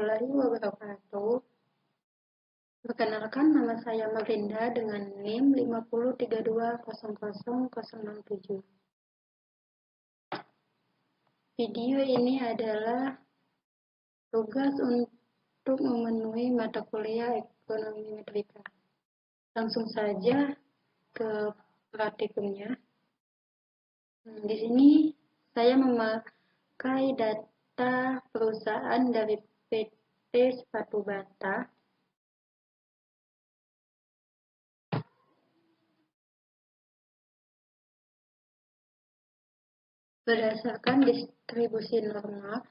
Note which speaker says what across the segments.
Speaker 1: warahmatullahi wabarakatuh. Perkenalkan, nama saya Melinda dengan NIM 50320067. Video ini adalah tugas untuk memenuhi mata kuliah ekonomi metrika. Langsung saja ke praktikumnya. Di sini saya memakai data perusahaan dari PT Sepatu Bata. Berdasarkan distribusi normal.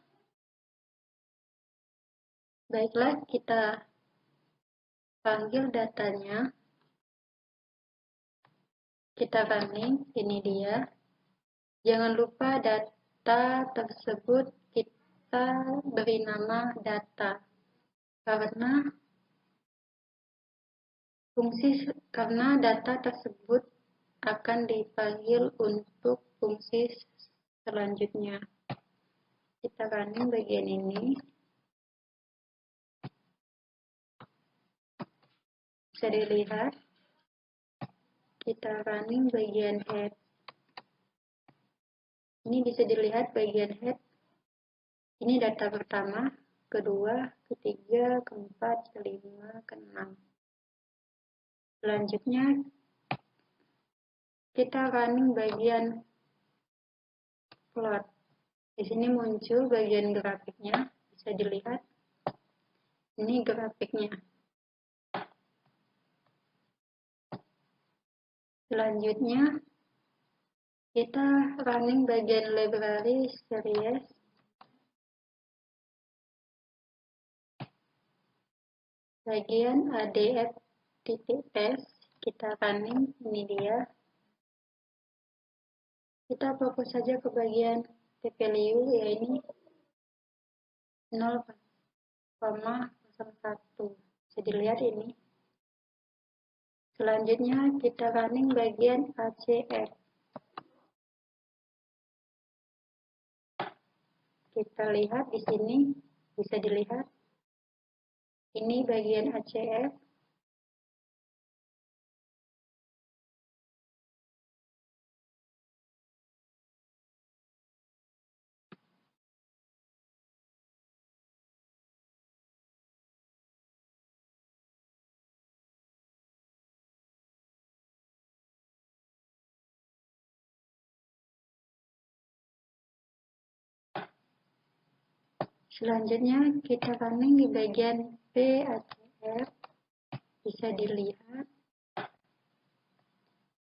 Speaker 1: Baiklah, kita panggil datanya. Kita running, ini dia. Jangan lupa data tersebut kita beri nama data. Karena data tersebut akan dipanggil untuk fungsi selanjutnya. Kita running bagian ini. Bisa dilihat. Kita running bagian head. Ini bisa dilihat bagian head. Ini data pertama, kedua, ketiga, keempat, kelima, keenam. Selanjutnya, kita running bagian plot. Di sini muncul bagian grafiknya, bisa dilihat. Ini grafiknya. Selanjutnya, kita running bagian library series. Bagian ADF.S, kita running, ini dia. Kita fokus saja ke bagian p-value, yaitu 0,01. Bisa dilihat ini. Selanjutnya kita running bagian ACF. Kita lihat di sini, bisa dilihat. Ini bagian ACF. Selanjutnya kita running di bagian PACF. Bisa dilihat.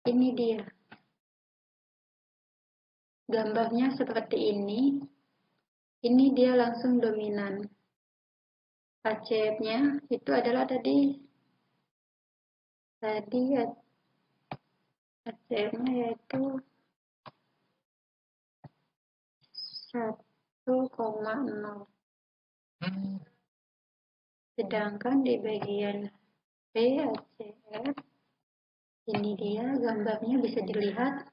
Speaker 1: Ini dia. Gambarnya seperti ini. Ini dia langsung dominan. ACF-nya itu adalah tadi ACF-nya yaitu 1,0. Sedangkan di bagian PACF, ini dia gambarnya bisa dilihat.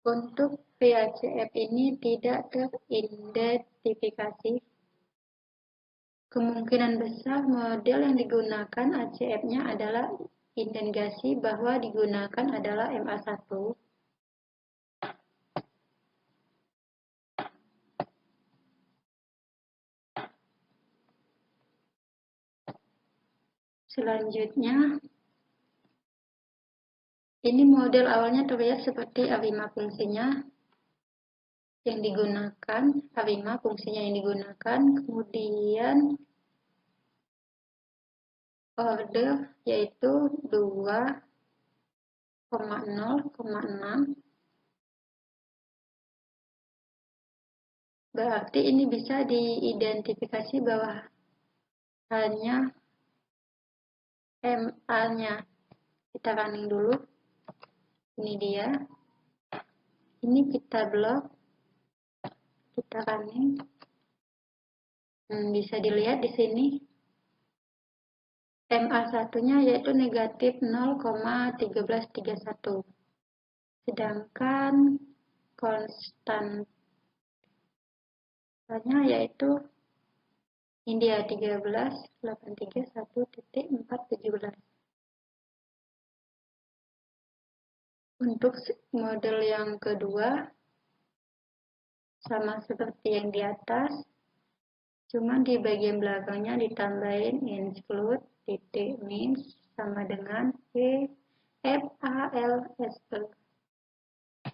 Speaker 1: Untuk PACF ini tidak teridentifikasi. Kemungkinan besar model yang digunakan ACF-nya adalah indikasi bahwa digunakan adalah MA1. Selanjutnya, ini model awalnya terlihat seperti A5 fungsinya yang digunakan, A5 fungsinya yang digunakan, kemudian order yaitu 2,0,6. Berarti ini bisa diidentifikasi bahwa hanya MA-nya. Kita running dulu. Ini dia. Ini kita blok. Kita running. Bisa dilihat di sini. MA1-nya yaitu negatif 0,1331. Sedangkan konstannya yaitu Ini dia 13.83.1.417. Untuk model yang kedua, sama seperti yang di atas, cuma di bagian belakangnya ditambahin include titik means sama dengan FALSE.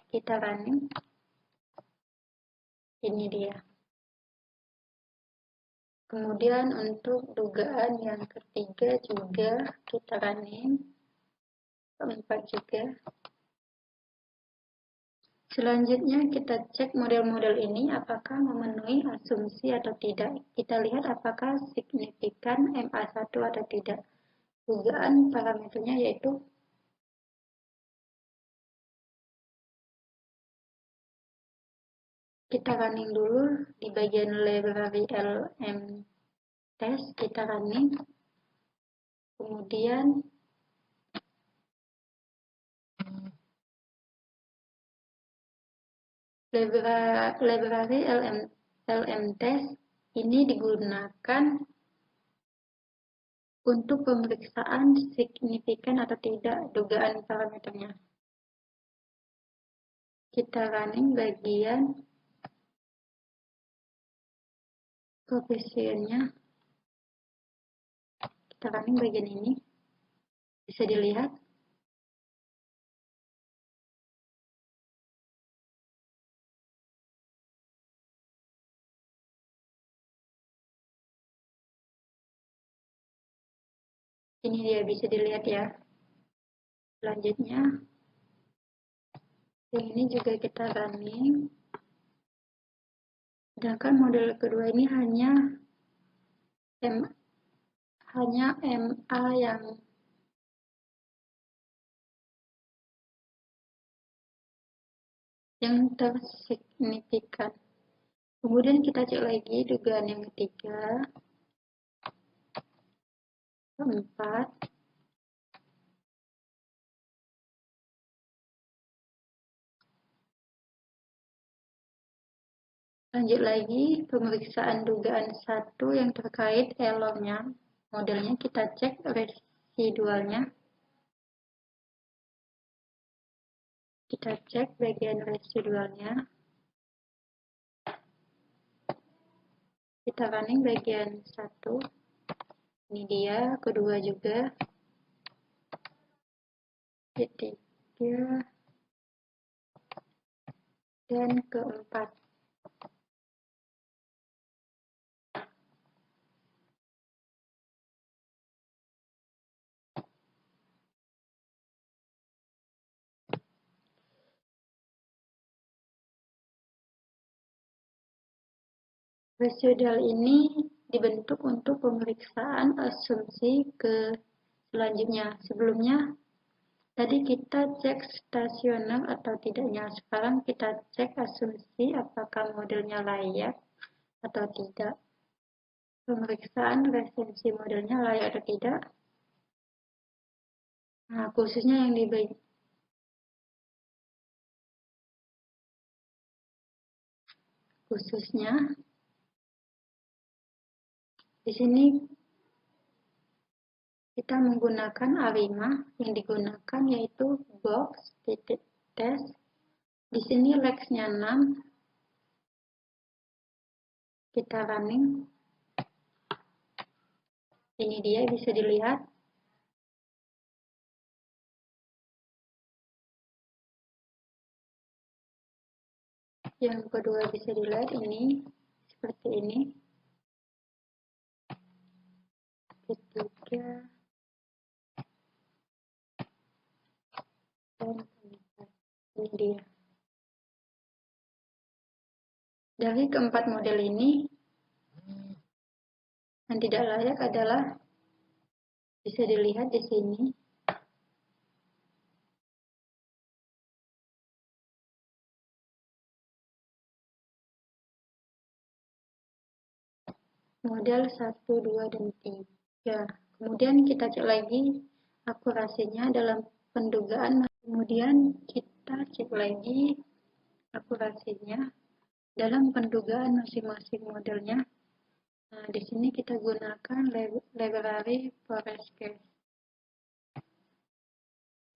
Speaker 1: Kita running. Ini dia. Kemudian untuk dugaan yang ketiga juga kita running. Keempat juga. Selanjutnya kita cek model-model ini apakah memenuhi asumsi atau tidak. Kita lihat apakah signifikan MA1 atau tidak. Dugaan parameternya yaitu kita running dulu di bagian library LM test, kita running. Kemudian library LM test ini digunakan untuk pemeriksaan signifikan atau tidak dugaan parameternya. Kita running bagian koefisiennya. Kita running bagian ini. Bisa dilihat. Ini dia bisa dilihat ya. Selanjutnya, yang ini juga kita running. Sedangkan model kedua ini hanya MA yang tersignifikan. Kemudian kita cek lagi dugaan yang ketiga, keempat, lanjut lagi pemeriksaan dugaan satu yang terkait errornya. Modelnya kita cek residualnya. Kita cek bagian residualnya. Kita running bagian satu. Ini dia, kedua juga. Ketiga. Dan keempat. Residual ini dibentuk untuk pemeriksaan asumsi ke selanjutnya. Sebelumnya, tadi kita cek stasioner atau tidaknya. Sekarang kita cek asumsi apakah modelnya layak atau tidak. Pemeriksaan resensi modelnya layak atau tidak. Nah, khususnya yang di sini kita menggunakan ARIMA, yang digunakan yaitu box titik test. Di sini lex-nya 6. Kita running. Ini dia bisa dilihat. Yang kedua bisa dilihat ini seperti ini. Ketiga dan keempat. Ini dia. Dari keempat model ini, yang tidak layak adalah bisa dilihat di sini. Model 1, 2, dan 3. Kemudian kita cek lagi akurasinya dalam pendugaan. Kemudian kita cek lagi akurasinya dalam pendugaan masing-masing modelnya. Nah, di sini kita gunakan library Forecast.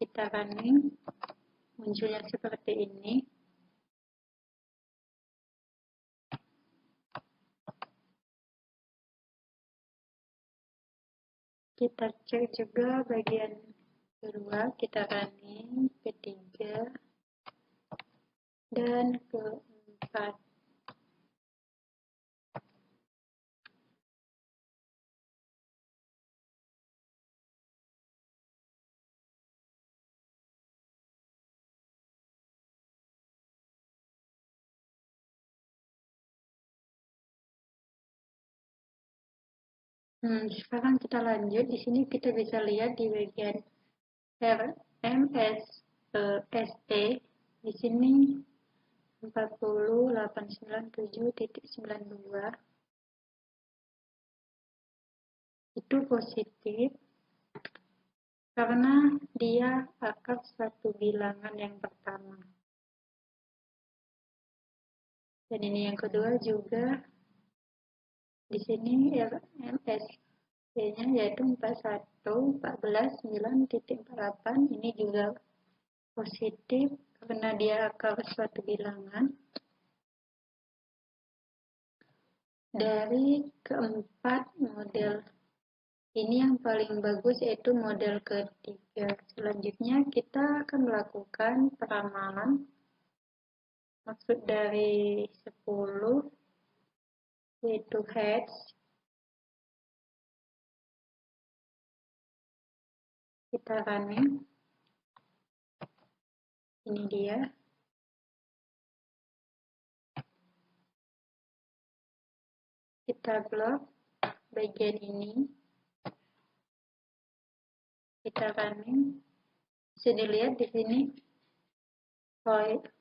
Speaker 1: Kita running, munculnya seperti ini. Kita cek juga bagian kedua, kita running, ketiga, dan keempat. Sekarang kita lanjut. Di sini kita bisa lihat di bagian RMST. Di sini 40897.92 itu positif karena dia akar satu bilangan yang pertama. Dan ini yang kedua juga. Di sini RMST-nya yaitu 4114.9.48. Ini juga positif karena dia akar suatu bilangan. Dari keempat model ini yang paling bagus yaitu model ketiga. Selanjutnya kita akan melakukan peramalan. Maksud dari 10 yaitu heads. Kita running. Ini dia. Kita blok bagian ini. Kita running. Bisa dilihat di sini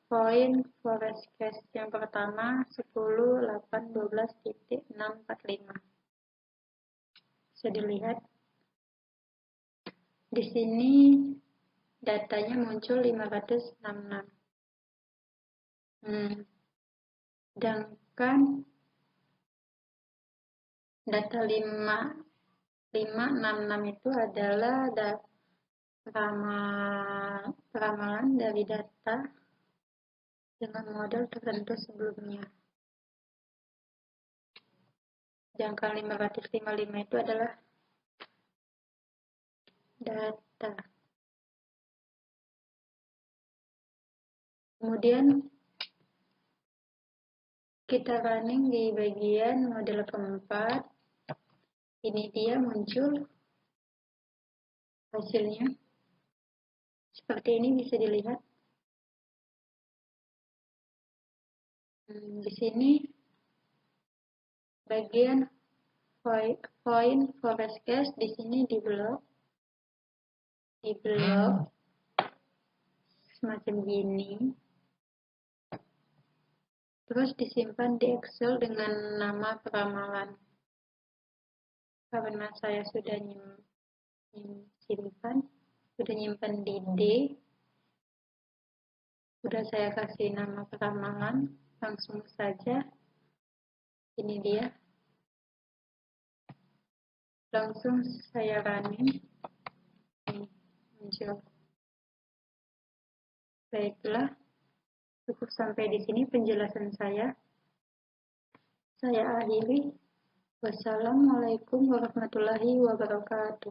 Speaker 1: poin forecast yang pertama 10.812.645. Bisa dilihat di sini datanya muncul 566. Sedangkan data 566 itu adalah peramalan dari data dengan model tertentu sebelumnya. Sedangkan 555 itu adalah data. Kemudian kita running di bagian model keempat. Ini dia muncul hasilnya. Seperti ini bisa dilihat. Di sini bagian point forecast di sini di blok semacam gini. Terus disimpan di Excel dengan nama peramalan. Karena saya sudah nyimpan di D, sudah saya kasih nama peramalan, langsung saja ini dia. Langsung saya running. Ini muncul. Baiklah, cukup sampai di sini penjelasan saya. Saya akhiri. Wassalamualaikum warahmatullahi wabarakatuh.